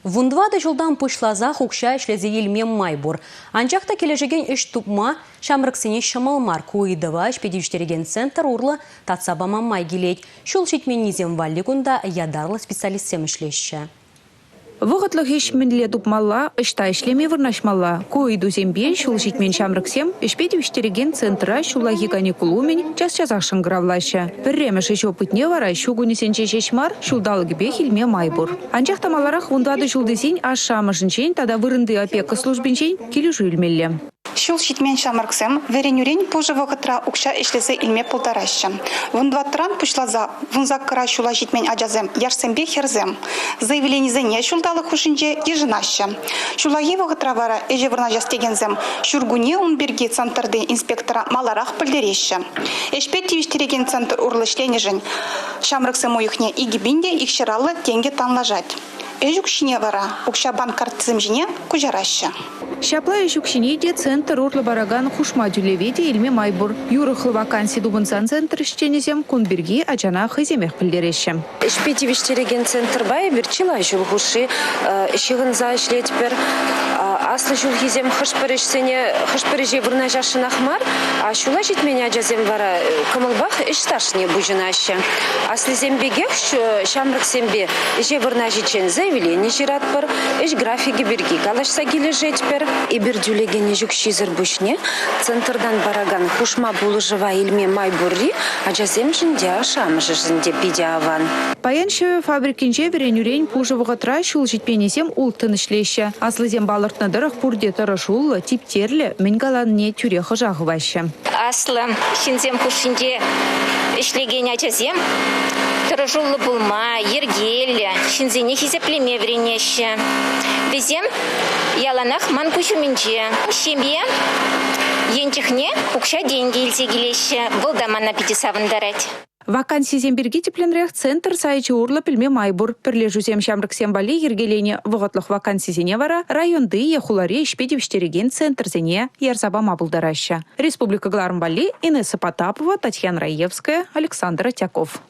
Вундвады жылдан пушлаза хукша ишлезе елмен майбур. Анчақта кележеген үш тупма шамрыксыне шымылмар куйдыва шпедивштереген центр урлы татсабама май келейд. Шул шетменнизем валлигунда ядарлы специалистсем ишлеші. Вғытлық ешмінле тупмалла, ішта ішлеме вырнашмалла. Куйду зембен шул житмен шамрыксем, ішпедивштереген центра шулахи каникулумен час-часақ шыңғыравлашы. Бірремеш іш опытне вара шугунесенче шешмар шулдалығы бехилме майбур. Анчақ тамаларақ вундады шулдесен аш шамышынчен, тада вырынды опека службенчен келюжу илмелле. Шул шитмен шамрыксем, веренюрень позже вғытра укша ишлезе илме полтараща. Вундватран пушлаза, вунзаккара шула шитмен аджазем, яшсембе херзем. Заявленизене шулдалы хушинче ежинаща. Шулаги вғытра вара эже вырнажастегензем, шургуне унберги центрды инспектора маларах пылдереща. Эшпективиштереген центр урлышленежен, шамрыксем уюхне игибинде икширалы тенге танлажать. Эжукшине вара, укша банкартызым жіне кужараща. Шапла эжукшине де центр урлы бараган хушма дюлеведе илме майбур. Юрыхлы ваканси дубынсан центр ішченезем кунберги ачана хыземех пілдерещі. Эшпетивиштереген центр бай бірчила жыл хуши, шығынза ішлетпер, аслы жыл хизем хышпырыже вырна жашын ахмар, а шула житмен ажазем вара кымылбах ішташне бұжынашы. Аслы зембегек шамрық сембе же вырна жичен заявление жиратпыр, іш графиги бірге калашса келе жетпер. И бірдюлеген жүк шизір бұшне, центрдан бараган хушма булыжыва илме майбурри, ажазем жінде ашамыжы жінде биде аван. Паяншы фабрикинче веренюрень пужывыға тра шул житпенесем ултын ішлеші. Аслызем балыртнадырық пурде тарашулы, типтерлі, мінгаланне тюрехы жағывашы. Аслы шинзем пушинде ішлеген ажазем, тарашулы булма, ергелі, шинзене хизеплеме веренеші. Везем яланах ман кушуминче. Шемье енчихне укша деньги илсегилеші. Бұл да мана пятисавындарать. Вакансий земберги тепленрех центр сайчы урлы пілме майбур. Пірлежузем шамрыксем бали ергелене вғытлық вакансизене вара районды ехуларе ішпедевштереген центрзене ерзабама бұлдараща. Республика Глармбали, Инесса Потапова, Татьяна Раевская, Александр Тяков.